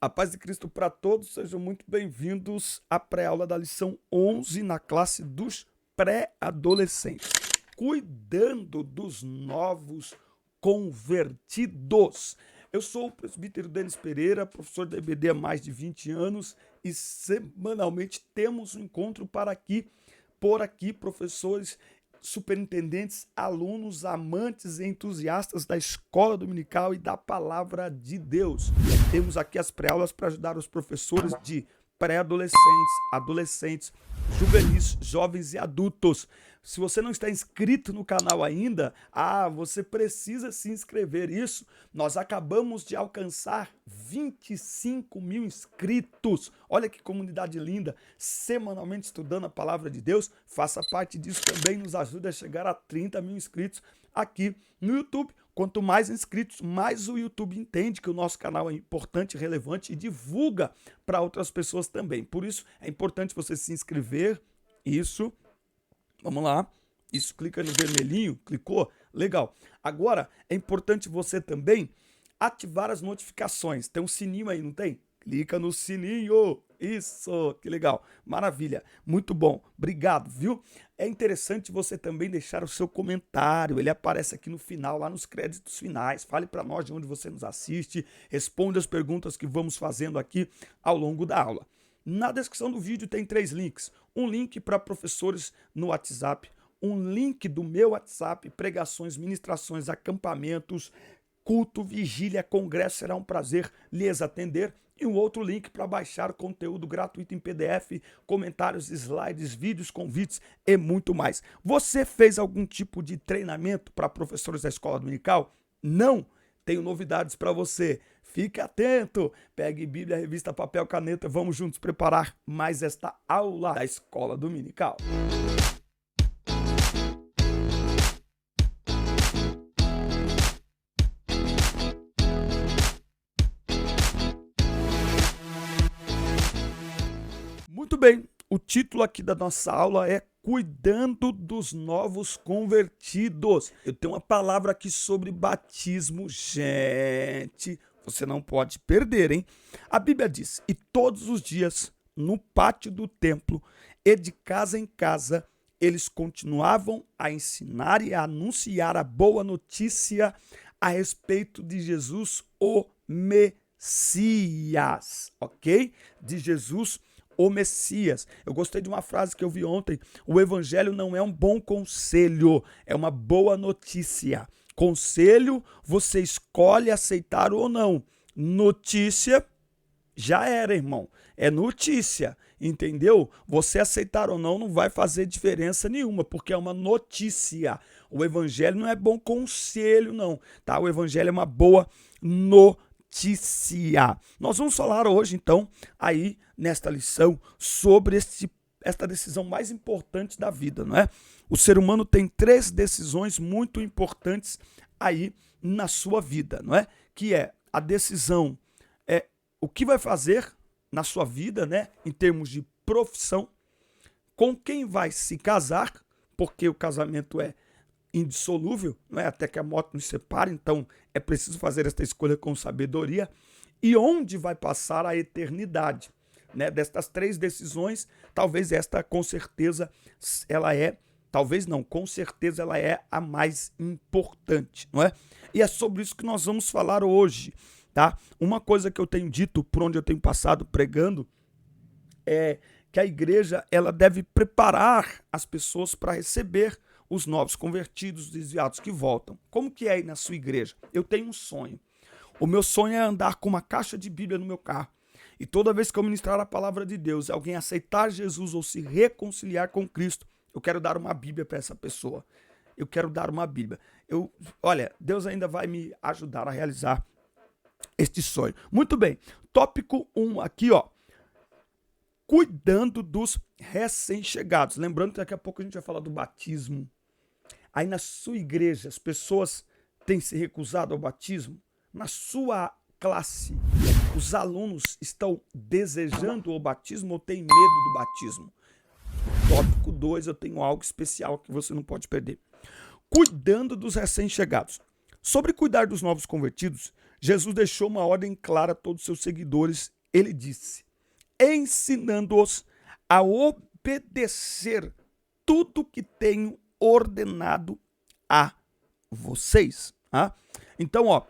A paz de Cristo para todos, sejam muito bem-vindos à pré-aula da lição 11 na classe dos pré-adolescentes. Cuidando dos novos convertidos. Eu sou o presbítero Denis Pereira, professor da EBD há mais de 20 anos e semanalmente temos um encontro por aqui, professores, superintendentes, alunos, amantes e entusiastas da escola dominical e da palavra de Deus. Temos aqui as pré-aulas para ajudar os professores de pré-adolescentes, adolescentes, juvenis, jovens e adultos. Se você não está inscrito no canal ainda, você precisa se inscrever. Isso, nós acabamos de alcançar 25 mil inscritos. Olha que comunidade linda, semanalmente estudando a palavra de Deus. Faça parte disso também, nos ajuda a chegar a 30 mil inscritos aqui no YouTube. Quanto mais inscritos, mais o YouTube entende que o nosso canal é importante, relevante e divulga para outras pessoas também. Por isso, é importante você se inscrever. Isso. Vamos lá. Isso, clica no vermelhinho. Clicou? Legal. Agora, é importante você também ativar as notificações. Tem um sininho aí, não tem? Clica no sininho. Isso, que legal. Maravilha. Muito bom. Obrigado, viu? É interessante você também deixar o seu comentário. Ele aparece aqui no final, lá nos créditos finais. Fale para nós de onde você nos assiste. Responda as perguntas que vamos fazendo aqui ao longo da aula. Na descrição do vídeo tem 3 links. Um link para professores no WhatsApp, um link do meu WhatsApp, pregações, ministrações, acampamentos, culto, vigília, congresso, será um prazer lhes atender. E um outro link para baixar conteúdo gratuito em PDF, comentários, slides, vídeos, convites e muito mais. Você fez algum tipo de treinamento para professores da escola dominical? Não? Tenho novidades para você. Fique atento. Pegue Bíblia, revista, papel, caneta. Vamos juntos preparar mais esta aula da escola dominical. Muito bem, o título aqui da nossa aula é Cuidando dos Novos Convertidos. Eu tenho uma palavra aqui sobre batismo, gente, você não pode perder, hein? A Bíblia diz, e todos os dias, no pátio do templo e de casa em casa, eles continuavam a ensinar e a anunciar a boa notícia a respeito de Jesus, o Messias, ok? De Jesus, o Messias. Eu gostei de uma frase que eu vi ontem. O evangelho não é um bom conselho, é uma boa notícia. Conselho, você escolhe aceitar ou não. Notícia, já era, irmão. É notícia, entendeu? Você aceitar ou não vai fazer diferença nenhuma, porque é uma notícia. O evangelho não é bom conselho, não, tá? O evangelho é uma boa notícia. Nós vamos falar hoje, então, aí nesta lição, sobre esta decisão mais importante da vida, não é? O ser humano tem 3 decisões muito importantes aí na sua vida, não é? Que é a decisão, o que vai fazer na sua vida, né? Em termos de profissão, com quem vai se casar, porque o casamento é indissolúvel, não é? Até que a morte nos separe, então é preciso fazer esta escolha com sabedoria, e onde vai passar a eternidade, né? Destas 3 decisões, talvez esta com certeza ela é, talvez não, com certeza ela é a mais importante, não é? E é sobre isso que nós vamos falar hoje, tá? Uma coisa que eu tenho dito, por onde eu tenho passado pregando, é que a igreja ela deve preparar as pessoas para receber os novos convertidos, desviados que voltam. Como que é aí na sua igreja? Eu tenho um sonho. O meu sonho é andar com uma caixa de Bíblia no meu carro. E toda vez que eu ministrar a palavra de Deus, alguém aceitar Jesus ou se reconciliar com Cristo, eu quero dar uma Bíblia para essa pessoa. Eu quero dar uma Bíblia. Olha, Deus ainda vai me ajudar a realizar este sonho. Muito bem. Tópico 1 aqui, ó. Cuidando dos recém-chegados. Lembrando que daqui a pouco a gente vai falar do batismo. Aí na sua igreja, as pessoas têm se recusado ao batismo? Na sua classe, os alunos estão desejando o batismo ou têm medo do batismo? Tópico 2, eu tenho algo especial que você não pode perder. Cuidando dos recém-chegados. Sobre cuidar dos novos convertidos, Jesus deixou uma ordem clara a todos os seus seguidores. Ele disse, ensinando-os a obedecer tudo que tenho ordenado a vocês. Tá? Então,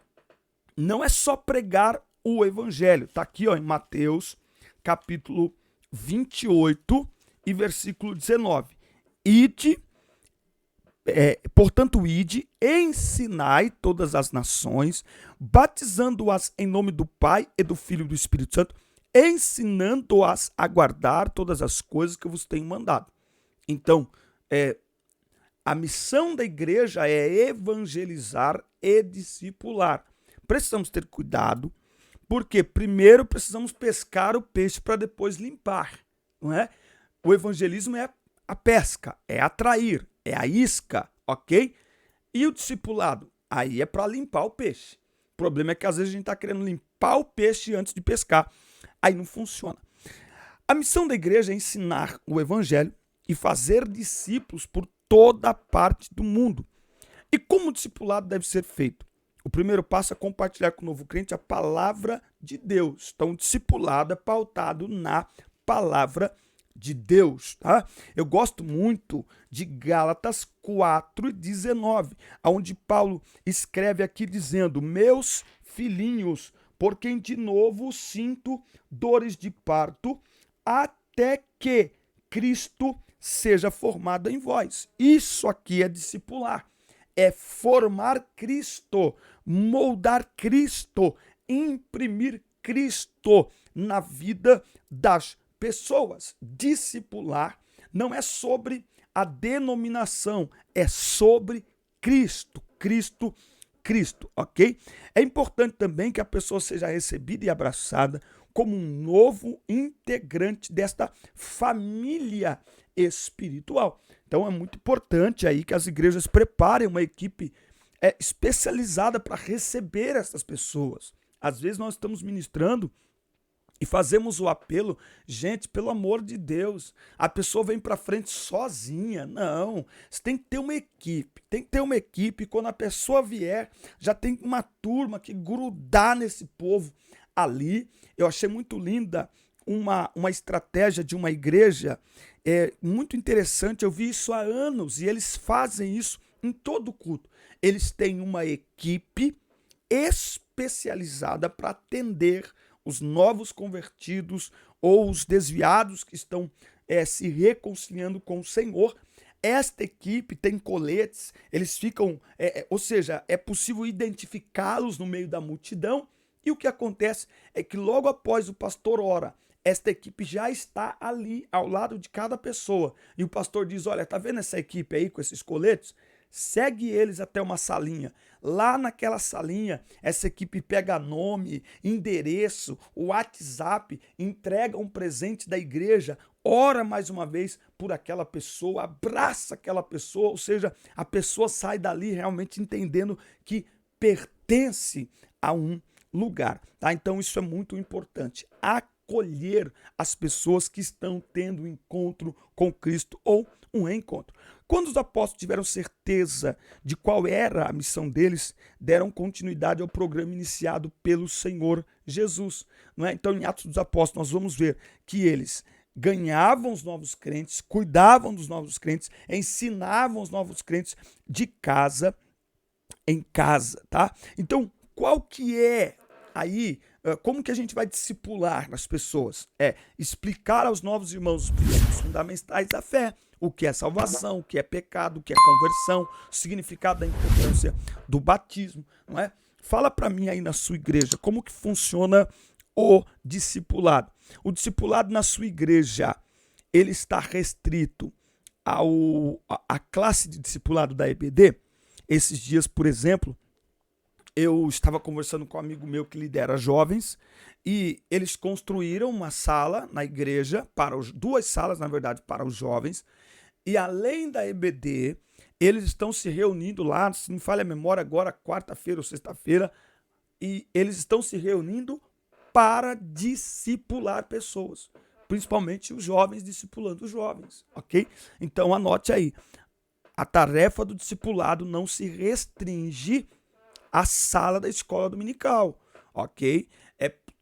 não é só pregar o evangelho. Está aqui em Mateus, capítulo 28 e versículo 19. Portanto, ide, ensinai todas as nações, batizando-as em nome do Pai e do Filho e do Espírito Santo, ensinando-as a guardar todas as coisas que eu vos tenho mandado. Então, a missão da igreja é evangelizar e discipular. Precisamos ter cuidado, porque primeiro precisamos pescar o peixe para depois limpar, não é? O evangelismo é a pesca, é atrair, é a isca, ok? E o discipulado? Aí é para limpar o peixe. O problema é que às vezes a gente está querendo limpar o peixe antes de pescar. Aí não funciona. A missão da igreja é ensinar o evangelho e fazer discípulos por toda parte do mundo. E como o discipulado deve ser feito? O primeiro passo é compartilhar com o novo crente a palavra de Deus. Então, o discipulado é pautado na palavra de Deus. Tá? Eu gosto muito de Gálatas 4:19, onde Paulo escreve aqui dizendo, meus filhinhos, por quem de novo sinto dores de parto, até que Cristo seja formado em vós. Isso aqui é discipular. É formar Cristo, moldar Cristo, imprimir Cristo na vida das pessoas. Discipular não é sobre a denominação, é sobre Cristo, Cristo, Cristo, ok? É importante também que a pessoa seja recebida e abraçada como um novo integrante desta família espiritual. Então é muito importante aí que as igrejas preparem uma equipe especializada para receber essas pessoas. Às vezes nós estamos ministrando e fazemos o apelo, gente, pelo amor de Deus, a pessoa vem para frente sozinha. Não, você tem que ter uma equipe, quando a pessoa vier, já tem uma turma que grudar nesse povo ali. Eu achei muito linda uma estratégia de uma igreja, muito interessante, eu vi isso há anos, e eles fazem isso em todo culto. Eles têm uma equipe especializada para atender os novos convertidos ou os desviados que estão se reconciliando com o Senhor. Esta equipe tem coletes, eles ficam, ou seja, é possível identificá-los no meio da multidão, e o que acontece é que logo após o pastor ora, esta equipe já está ali ao lado de cada pessoa, e o pastor diz, olha, tá vendo essa equipe aí com esses coletes? Segue eles até uma salinha. Lá naquela salinha, essa equipe pega nome, endereço, o WhatsApp, entrega um presente da igreja, ora mais uma vez por aquela pessoa, abraça aquela pessoa, ou seja, a pessoa sai dali realmente entendendo que pertence a um lugar. Tá? Então isso é muito importante. Acolher as pessoas que estão tendo um encontro com Cristo ou um reencontro. Quando os apóstolos tiveram certeza de qual era a missão deles, deram continuidade ao programa iniciado pelo Senhor Jesus. Não é? Então, em Atos dos Apóstolos, nós vamos ver que eles ganhavam os novos crentes, cuidavam dos novos crentes, ensinavam os novos crentes de casa em casa. Tá? Então, qual que é aí, como que a gente vai discipular as pessoas? É explicar aos novos irmãos os princípios fundamentais da fé. O que é salvação, o que é pecado, o que é conversão, o significado da importância do batismo, não é? Fala para mim aí na sua igreja, como que funciona o discipulado? O discipulado na sua igreja, ele está restrito à classe de discipulado da EBD? Esses dias, por exemplo, eu estava conversando com um amigo meu que lidera jovens, e eles construíram uma sala na igreja, duas salas, na verdade, para os jovens. E além da EBD, eles estão se reunindo lá, se não me falha a memória, agora quarta-feira ou sexta-feira, e eles estão se reunindo para discipular pessoas, principalmente os jovens discipulando os jovens, ok? Então anote aí, a tarefa do discipulado não se restringe a sala da escola dominical, ok?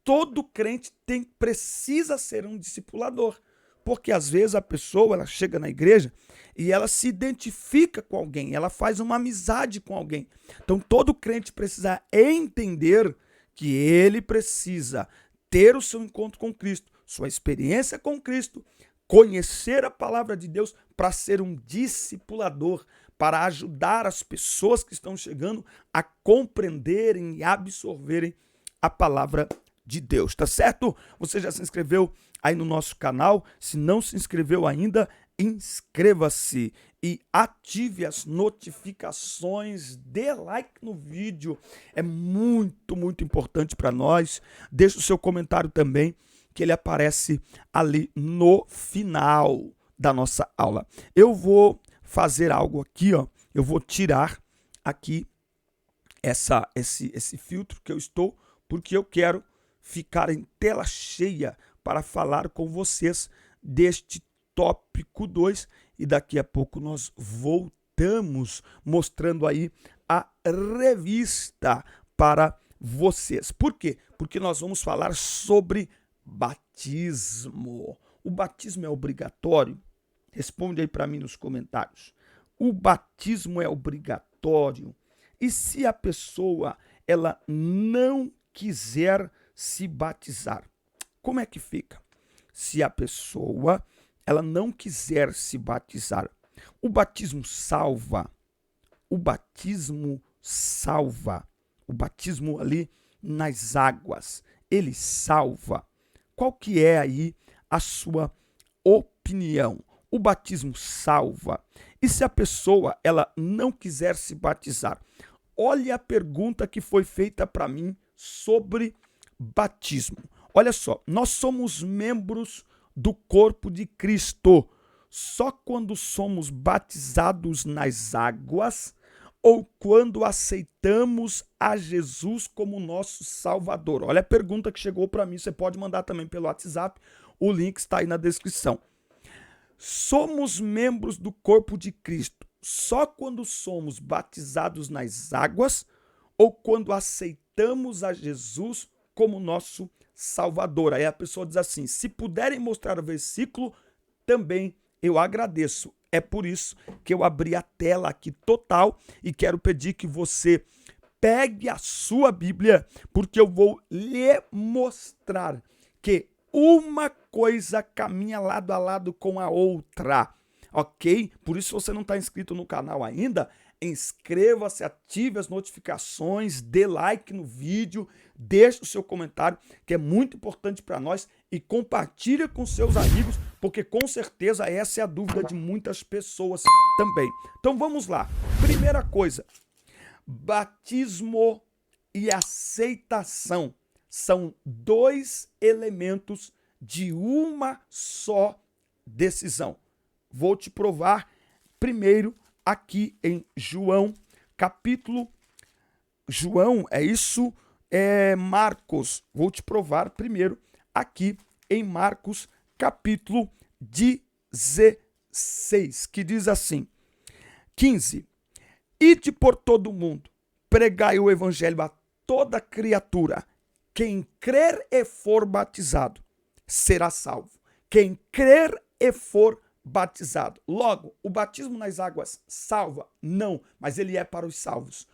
Todo crente precisa ser um discipulador, porque às vezes a pessoa ela chega na igreja e ela se identifica com alguém, ela faz uma amizade com alguém. Então todo crente precisa entender que ele precisa ter o seu encontro com Cristo, sua experiência com Cristo, conhecer a palavra de Deus para ser um discipulador, para ajudar as pessoas que estão chegando a compreenderem e absorverem a palavra de Deus, tá certo? Você já se inscreveu aí no nosso canal? Se não se inscreveu ainda, inscreva-se e ative as notificações, dê like no vídeo, é muito importante para nós. Deixe o seu comentário também, que ele aparece ali no final da nossa aula. Eu fazer algo aqui, ó. Eu vou tirar aqui esse filtro que eu estou, porque eu quero ficar em tela cheia para falar com vocês deste tópico 2 e daqui a pouco nós voltamos mostrando aí a revista para vocês. Por quê? Porque nós vamos falar sobre batismo. O batismo é obrigatório? Responde aí para mim nos comentários. O batismo é obrigatório? E se a pessoa ela não quiser se batizar, como é que fica? Se a pessoa ela não quiser se batizar, o batismo salva? O batismo salva. O batismo ali nas águas, ele salva. Qual que é aí a sua opinião? O batismo salva? E se a pessoa ela não quiser se batizar? Olha a pergunta que foi feita para mim sobre batismo. Olha só, nós somos membros do corpo de Cristo. Só quando somos batizados nas águas ou quando aceitamos a Jesus como nosso Salvador? Olha a pergunta que chegou para mim, você pode mandar também pelo WhatsApp, o link está aí na descrição. Somos membros do corpo de Cristo só quando somos batizados nas águas ou quando aceitamos a Jesus como nosso Salvador? Aí a pessoa diz assim, se puderem mostrar o versículo, também eu agradeço. É por isso que eu abri a tela aqui total e quero pedir que você pegue a sua Bíblia, porque eu vou lhe mostrar que uma coisa caminha lado a lado com a outra, ok? Por isso, se você não está inscrito no canal ainda, inscreva-se, ative as notificações, dê like no vídeo, deixe o seu comentário, que é muito importante para nós, e compartilhe com seus amigos, porque com certeza essa é a dúvida de muitas pessoas também. Então vamos lá. Primeira coisa, batismo e aceitação são dois elementos de uma só decisão. Vou te provar primeiro aqui em João, Marcos. Vou te provar primeiro aqui em Marcos, capítulo 16, que diz assim, 15. Ide por todo o mundo, pregai o evangelho a toda criatura. Quem crer e for batizado será salvo. Quem crer e for batizado. Logo, o batismo nas águas salva? Não, mas ele é para os salvos.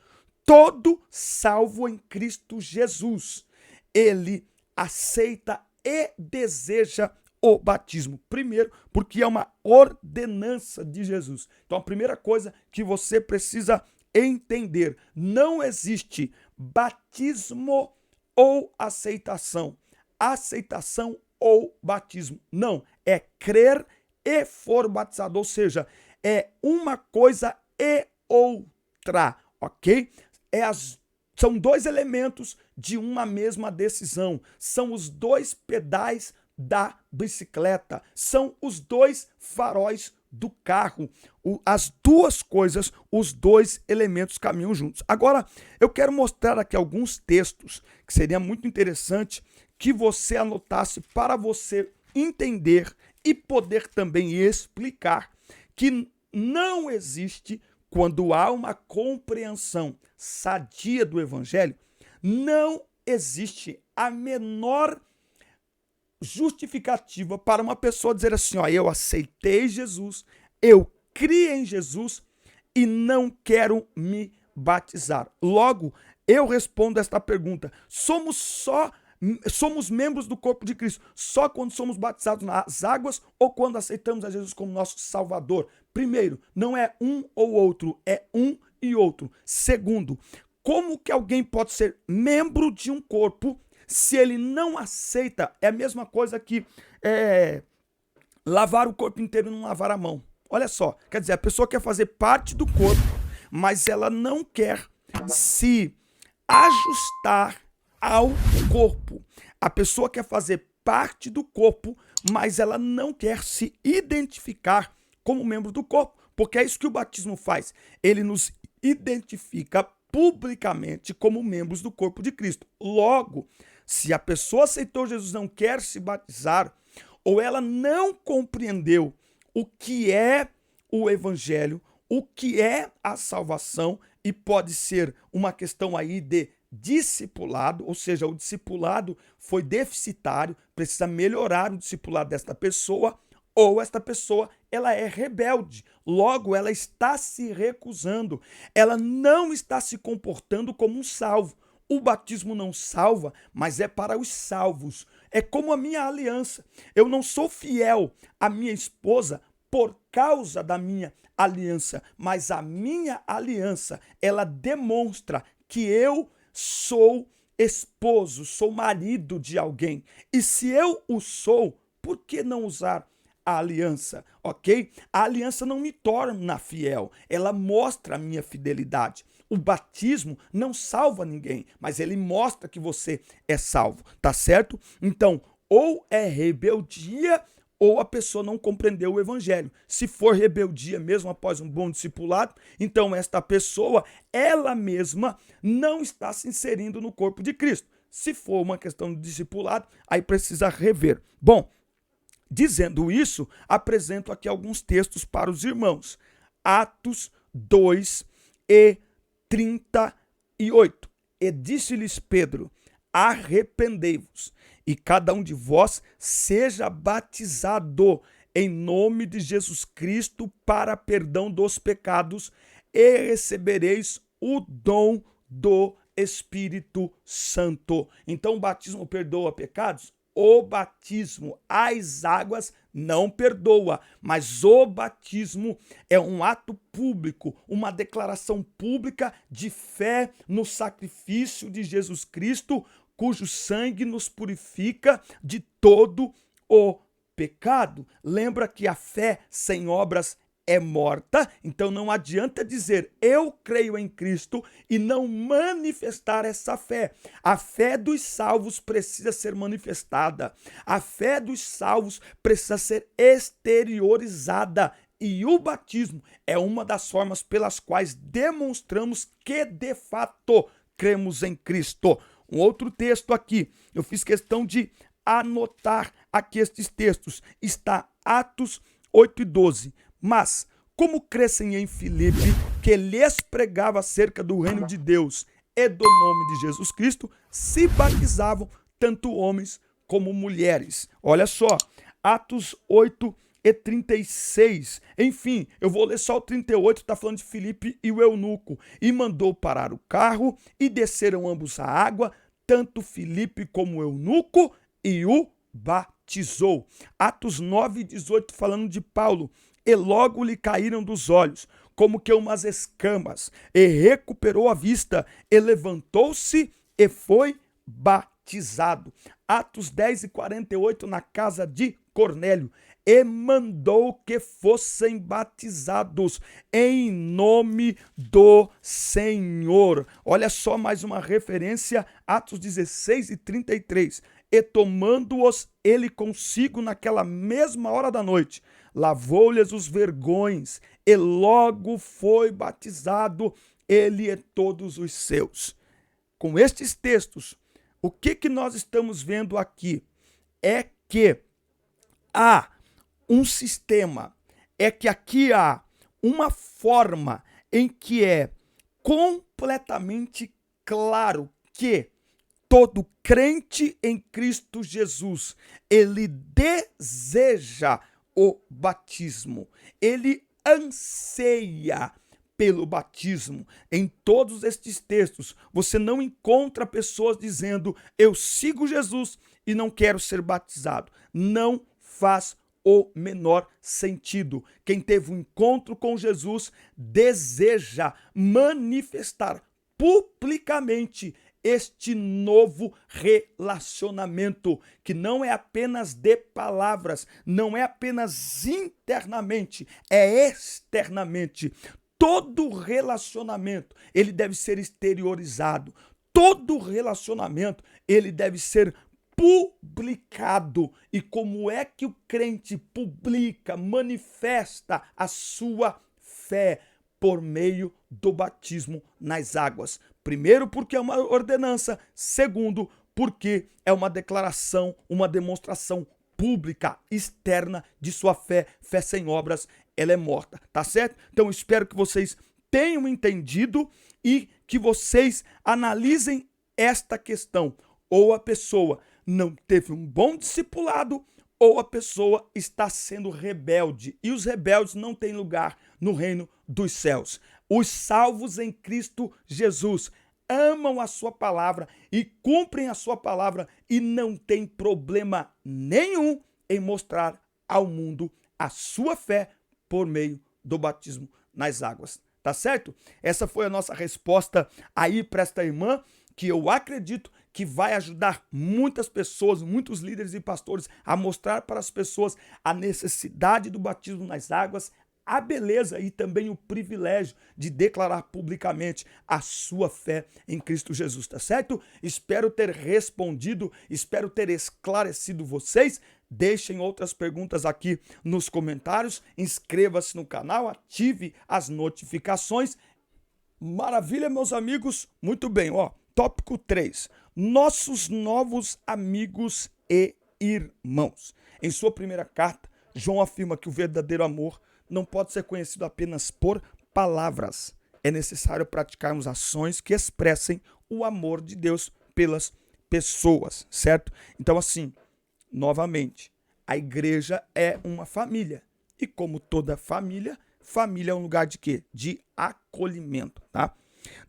Todo salvo em Cristo Jesus, ele aceita e deseja o batismo. Primeiro, porque é uma ordenança de Jesus. Então, a primeira coisa que você precisa entender, não existe batismo ou aceitação. Aceitação ou batismo. Não, é crer e for batizado, ou seja, é uma coisa e outra, ok? São dois elementos de uma mesma decisão, são os dois pedais da bicicleta, são os dois faróis do carro, as duas coisas, os dois elementos caminham juntos. Agora, eu quero mostrar aqui alguns textos que seria muito interessante que você anotasse para você entender e poder também explicar que não existe quando há uma compreensão sadia do evangelho, não existe a menor justificativa para uma pessoa dizer assim, ó, eu aceitei Jesus, eu criei em Jesus e não quero me batizar. Logo, eu respondo esta pergunta: somos membros do corpo de Cristo só quando somos batizados nas águas ou quando aceitamos a Jesus como nosso Salvador? Primeiro, não é um ou outro, é um e outro. Segundo, como que alguém pode ser membro de um corpo se ele não aceita? É a mesma coisa que lavar o corpo inteiro e não lavar a mão. Olha só, quer dizer, a pessoa quer fazer parte do corpo, mas ela não quer se ajustar ao corpo. A pessoa quer fazer parte do corpo, mas ela não quer se identificar como membro do corpo, porque é isso que o batismo faz. Ele nos identifica publicamente como membros do corpo de Cristo. Logo, se a pessoa aceitou Jesus e não quer se batizar, ou ela não compreendeu o que é o evangelho, o que é a salvação, e pode ser uma questão aí de discipulado, ou seja, o discipulado foi deficitário, precisa melhorar o discipulado desta pessoa, ou esta pessoa, ela é rebelde, logo ela está se recusando, ela não está se comportando como um salvo. O batismo não salva, mas é para os salvos. É como a minha aliança. Eu não sou fiel à minha esposa por causa da minha aliança, mas a minha aliança, ela demonstra que eu sou esposo, sou marido de alguém. E se eu o sou, por que não usar a aliança, ok? A aliança não me torna fiel, ela mostra a minha fidelidade. O batismo não salva ninguém, mas ele mostra que você é salvo, tá certo? Então, ou é rebeldia, ou a pessoa não compreendeu o evangelho. Se for rebeldia mesmo após um bom discipulado, então esta pessoa, ela mesma, não está se inserindo no corpo de Cristo. Se for uma questão de discipulado, aí precisa rever. Bom, dizendo isso, apresento aqui alguns textos para os irmãos. Atos 2 e 38. E disse-lhes Pedro: arrependei-vos, e cada um de vós seja batizado em nome de Jesus Cristo para perdão dos pecados, e recebereis o dom do Espírito Santo. Então o batismo perdoa pecados? O batismo às águas não perdoa, mas o batismo é um ato público, uma declaração pública de fé no sacrifício de Jesus Cristo, cujo sangue nos purifica de todo o pecado. Lembra que a fé sem obras é morta, então não adianta dizer eu creio em Cristo e não manifestar essa fé. A fé dos salvos precisa ser manifestada, a fé dos salvos precisa ser exteriorizada, e o batismo é uma das formas pelas quais demonstramos que de fato cremos em Cristo. Um outro texto aqui, eu fiz questão de anotar aqui estes textos, está Atos 8:12. Mas, como crescem em Filipe, que lhes pregava acerca do reino de Deus e do nome de Jesus Cristo, se batizavam tanto homens como mulheres. Olha só, Atos 8 e 36. Enfim, eu vou ler só o 38, está falando de Filipe e o eunuco. E mandou parar o carro, e desceram ambos à água, tanto Filipe como o eunuco, e o batizou. Atos 9:18, falando de Paulo. E logo lhe caíram dos olhos, como que umas escamas, e recuperou a vista, e levantou-se e foi batizado. Atos 10:48, na casa de Cornélio, e mandou que fossem batizados em nome do Senhor. Olha só mais uma referência, Atos 16:33. E tomando-os ele consigo naquela mesma hora da noite, lavou-lhes os vergões, e logo foi batizado, ele e todos os seus. Com estes textos, o que nós estamos vendo aqui é que há um sistema, é que aqui há uma forma em que é completamente claro que todo crente em Cristo Jesus, ele deseja o batismo, ele anseia pelo batismo. Em todos estes textos, você não encontra pessoas dizendo: eu sigo Jesus e não quero ser batizado. Não faz o menor sentido. Quem teve um encontro com Jesus deseja manifestar publicamente este novo relacionamento, que não é apenas de palavras, não é apenas internamente, é externamente. Todo relacionamento, ele deve ser exteriorizado. Todo relacionamento, ele deve ser publicado. E como é que o crente publica, manifesta a sua fé? Por meio do batismo nas águas. Primeiro, porque é uma ordenança. Segundo, porque é uma declaração, uma demonstração pública, externa de sua fé. Fé sem obras, ela é morta, tá certo? Então, espero que vocês tenham entendido e que vocês analisem esta questão. Ou a pessoa não teve um bom discipulado, ou a pessoa está sendo rebelde. E os rebeldes não têm lugar no reino dos céus. Os salvos em Cristo Jesus amam a sua palavra e cumprem a sua palavra e não tem problema nenhum em mostrar ao mundo a sua fé por meio do batismo nas águas. Tá certo? Essa foi a nossa resposta aí para esta irmã, que eu acredito que vai ajudar muitas pessoas, muitos líderes e pastores a mostrar para as pessoas a necessidade do batismo nas águas, a beleza e também o privilégio de declarar publicamente a sua fé em Cristo Jesus, tá certo? Espero ter respondido, espero ter esclarecido vocês. Deixem outras perguntas aqui nos comentários, inscreva-se no canal, ative as notificações. Maravilha, meus amigos? Muito bem, ó. Tópico 3. Nossos novos amigos e irmãos. Em sua primeira carta, João afirma que o verdadeiro amor não pode ser conhecido apenas por palavras. É necessário praticarmos ações que expressem o amor de Deus pelas pessoas, certo? Então, assim, novamente, a igreja é uma família. E como toda família, família é um lugar de quê? De acolhimento, tá?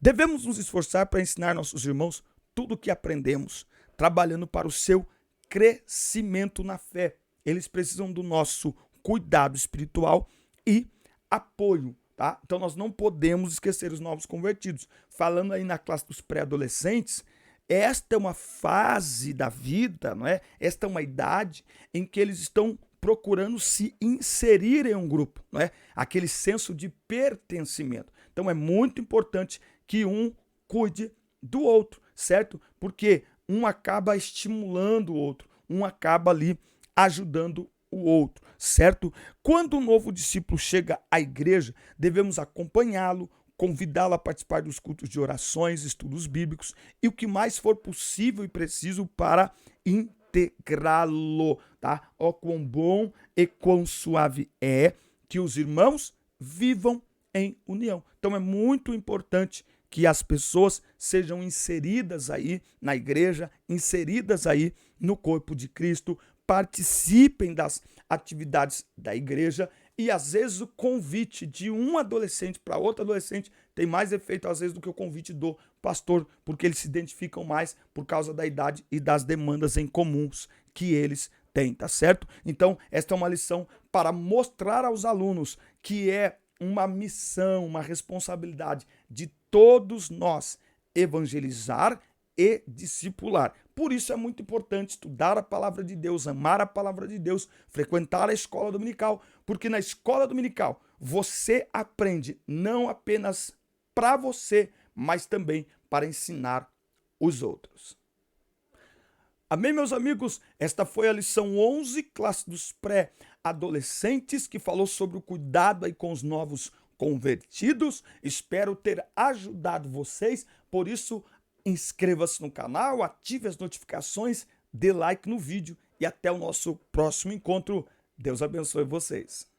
Devemos nos esforçar para ensinar nossos irmãos tudo o que aprendemos, trabalhando para o seu crescimento na fé. Eles precisam do nosso cuidado espiritual e apoio, tá? Então nós não podemos esquecer os novos convertidos. Falando aí na classe dos pré-adolescentes, esta é uma fase da vida, não é? Esta é uma idade em que eles estão procurando se inserir em um grupo, não é? Aquele senso de pertencimento. Então é muito importante que um cuide do outro, certo? Porque um acaba estimulando o outro, um acaba ali ajudando o outro, certo? Quando um novo discípulo chega à igreja, devemos acompanhá-lo, convidá-lo a participar dos cultos de orações, estudos bíblicos e o que mais for possível e preciso para integrá-lo, tá? Ó, quão bom e quão suave é que os irmãos vivam em união. Então é muito importante que as pessoas sejam inseridas aí na igreja, inseridas aí no corpo de Cristo, participem das atividades da igreja e às vezes o convite de um adolescente para outro adolescente tem mais efeito às vezes do que o convite do pastor, porque eles se identificam mais por causa da idade e das demandas em comuns que eles têm, tá certo? Então, esta é uma lição para mostrar aos alunos que é uma missão, uma responsabilidade de todos nós evangelizar e discipular. Por isso é muito importante estudar a palavra de Deus, amar a palavra de Deus, frequentar a escola dominical, porque na escola dominical você aprende não apenas para você, mas também para ensinar os outros. Amém, meus amigos? Esta foi a lição 11, classe dos pré-adolescentes, que falou sobre o cuidado aí com os novos convertidos. Espero ter ajudado vocês, por isso inscreva-se no canal, ative as notificações, dê like no vídeo e até o nosso próximo encontro. Deus abençoe vocês.